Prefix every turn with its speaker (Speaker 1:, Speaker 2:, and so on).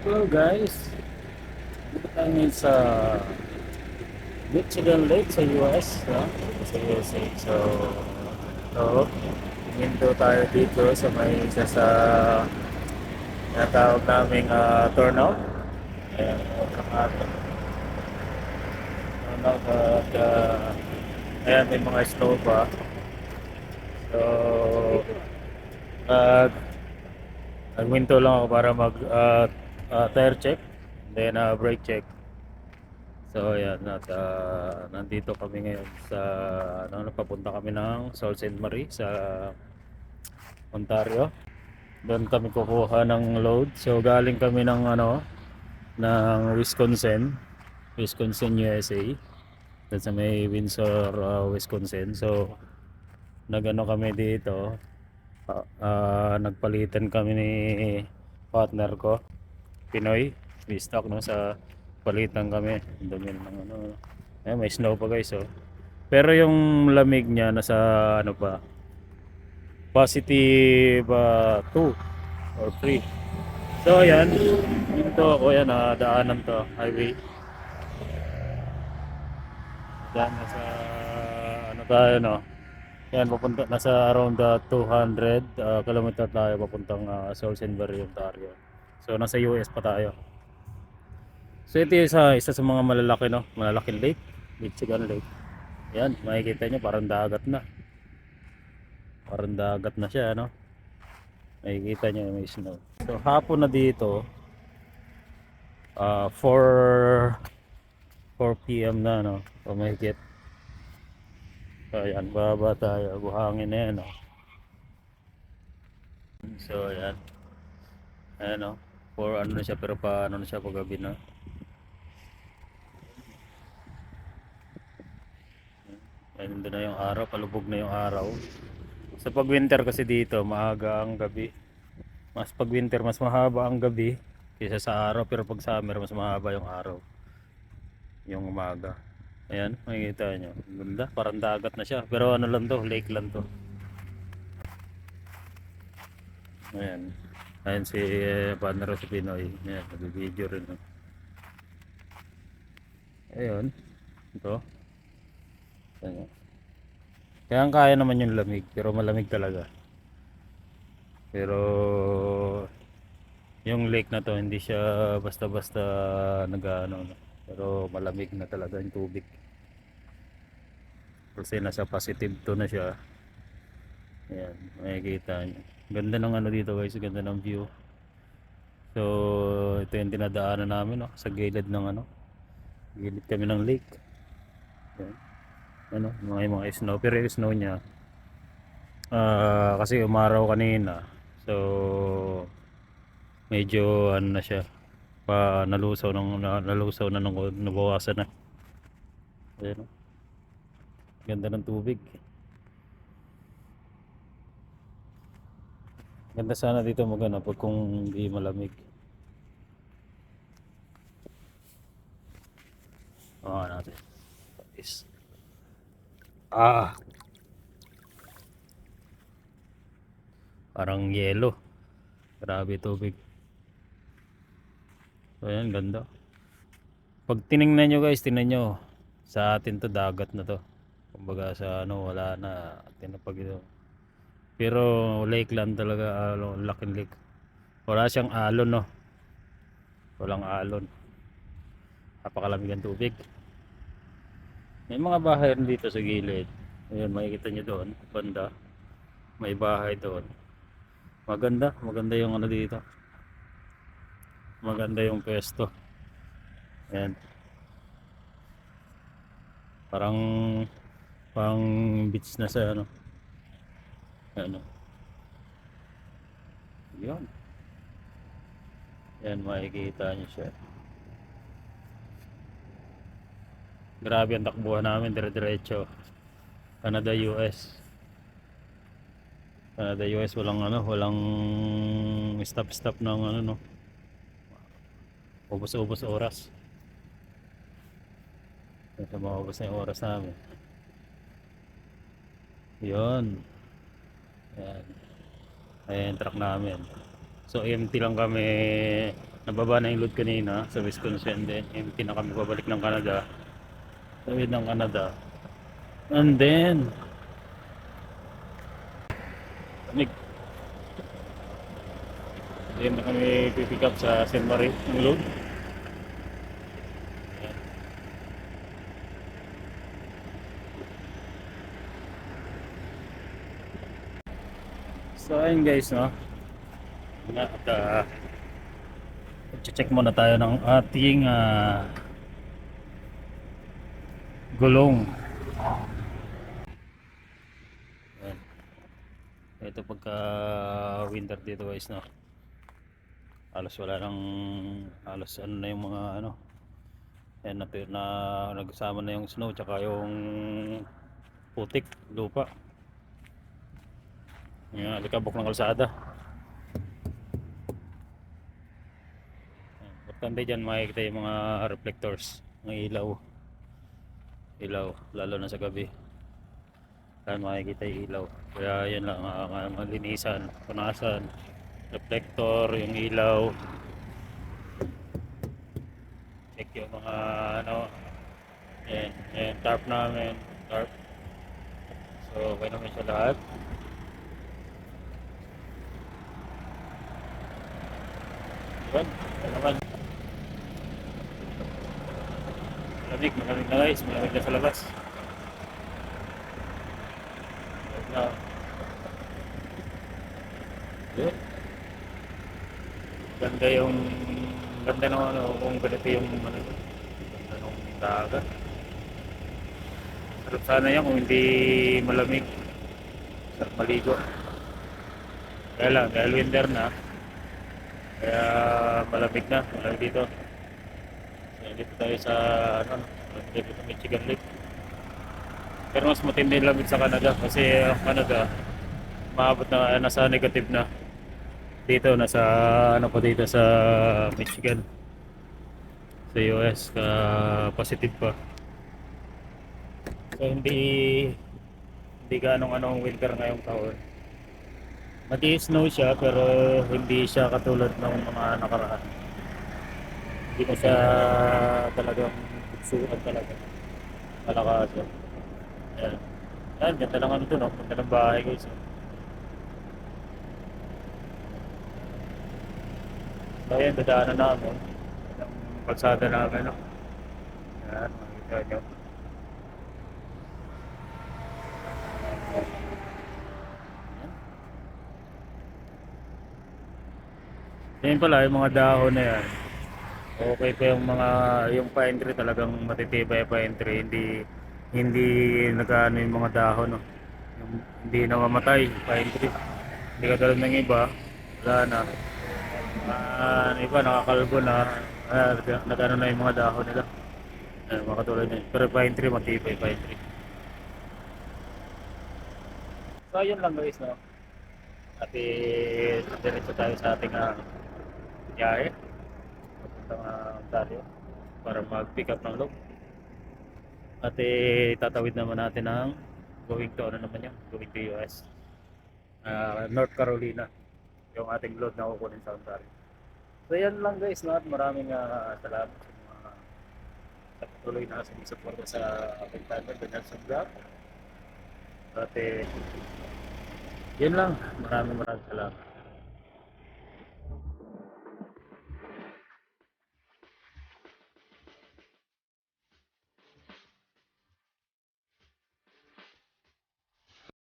Speaker 1: Hello guys, dito tayo ngayon sa Michigan Lake sa US, no? Sa USA. So hinto tayo dito sa may isa sa tinatawag naming turnout. Ayan, ang ating turnout at ayan, may mga snow pa. So, uh, nagminto lang ako para mag tire check, then brake check. So ayan, at nandito kami ngayon sa papunta kami ng Sault Ste. Marie sa Ontario. Doon kami kukuha ng load. So galing kami ng Wisconsin, USA. Doon sa may Windsor, Wisconsin. So nagano kami dito. Nagpalitan kami ni partner ko, Pinoy. May stock no sa palitan kami. Dumi ng may snow pa guys, oh. Pero yung lamig niya nasa ano pa, positive 2 or 3. So ayan, dito ako yan, daanan to, highway. Diyan nasa ano tayo, no. Yan, papunta nasa around 200 kilometer tayo papuntang Sault Ste. Marie, Ontario. So nasa US pa tayo. So ito yung isa sa mga malalaki, no, malalaking lake, Michigan Lake. Yan, makikita nyo parang dagat na. Parang dagat na siya, no. Makikita nyo may snow. So hapon na dito, 4 PM na, no. So mahigit. So ayan, baba tayo, buhangin na yan, no. So ayan, ayan, no. 4 ano na siya, pero pa ano na siya paggabi na. Ayan, doon na yung araw, palubog na yung araw. Sa pag winter kasi dito, maaga ang gabi. Mas pag winter, mas mahaba ang gabi kaysa sa araw, pero pag summer, mas mahaba yung araw, yung umaga. Ayan, makikita nyo. Ganda, parang dagat na siya. Pero ano lang to, lake lang to. Ayan. Ayan si partner si Pinoy. Ayan, nag-video rin. Ayun. Ito. Ayan. Kaya kaya naman yung lamig, pero malamig talaga. Pero yung lake na to, hindi siya basta-basta nag-ano, no. Pero malamig na talaga yung tubig. Kasi nasa positive to na siya. Ayan, makikita nyo. Ganda ng ano dito guys, ganda ng view. So, ito yung dinadaanan namin, no, sa gilid ng gilid kami ng lake. Ayan. Mga snow, pero yung snow niya, kasi umaraw kanina. So, medyo ano na siya, nalusaw na nung nabawasan na. Ayan, no? Ganda ng tubig. Ganda sana dito magana pag kung hindi malamig. Natin. Is ah, parang yelo. Grabe tubig. So, ayan, ganda. Pag tiningnan nyo guys, tingnan nyo. Sa atin to, dagat na to. Kumbaga sa wala na. Tinapag ito. Pero lake lang talaga, laking lake. Wala siyang alon, no. Walang alon. Napakalamig ang tubig. May mga bahay rin dito sa gilid. Ayun, makikita nyo doon, banda. May bahay doon. Maganda yung dito. Maganda yung pwesto. Ayan. Parang pang beach na sa ano. Yun. Yan, makikita nyo siya. Grabe ang takbuhan namin, dire-diretso. Canada, US. Canada, US, walang stop ng no. Ubos-ubos oras. Ito, maubos na yung oras namin. Yun. Ayan. Ayan, truck namin. So empty lang kami, nababa na yung load kanina sa Wisconsin, then empty na kami babalik ng Canada, tawid ng Canada, and then lamig, then na kami pipick up sa Saint Marie ng load. So ayun guys, no, at check muna tayo ng ating gulong. Ayan. Ito pagka winter dito guys, no, halos wala nang, halos ano na yung mga ano, yan na nagsama na yung snow tsaka yung putik lupa, yung alikabok ng kalsada. Importante dyan makikita yung mga reflectors, mga ilaw lalo na sa gabi, kaya makikita yung ilaw. Kaya yan lang malinisan, punasan, reflector, yung ilaw, check yung mga ano, yan tarp namin, tarp. So okay naman siya lahat. Yun, yan naman. Malamig na guys, malamig na sa labas. Na, yun. Ganda yung, ganda ng ano, kung ganito yung ano, ganda ng dagat. Sarap sana yan kung hindi malamig. Sarap maligo. Kaya lang, dahil winter na, kaya malamig dito. So, dito tayo sa, ano, dito sa Michigan Lake. Pero mas matindi yung lamig sa Canada kasi ang Canada, maabot na nasa negative na. Dito, nasa ano pa dito sa Michigan, sa US, ka positive pa. So hindi ganong anong winter ngayong taon. Mati-snow siya pero hindi siya katulad ng mga nakaraan. Hindi na siya talagang bugsuan talaga. Malakas siya. Ayan. Ayan, ganda lang ano to, no? Ganda ng bahay guys. So ayan, dadaanan namin. Ang kalsada namin, no? Ayan, makikita nyo. Yan pala, yung mga dahon na yan. Okay pa yung mga, yung pine tree talagang matitibay pine tree, hindi nagkaano yung mga dahon, no. Yung, hindi namamatay pine tree. Hindi katulad ng iba, wala na. Iba nakakalbo na, nagano na yung mga dahon nila. Mga katulad nyo. Pero pine tree matibay pine tree. So yun lang guys, no. At diretso tayo sa ating biyahe papuntang Ontario para mag-pick up ng load. At tatawid naman natin ng going to ano naman yun, going to US, North Carolina, yung ating load na kukunin sa Ontario. So yan lang guys, no? At maraming salamat sa mga sa patuloy na sumusuporta sa ating channel, The Nelson Vlog. At yun lang, maraming salamat.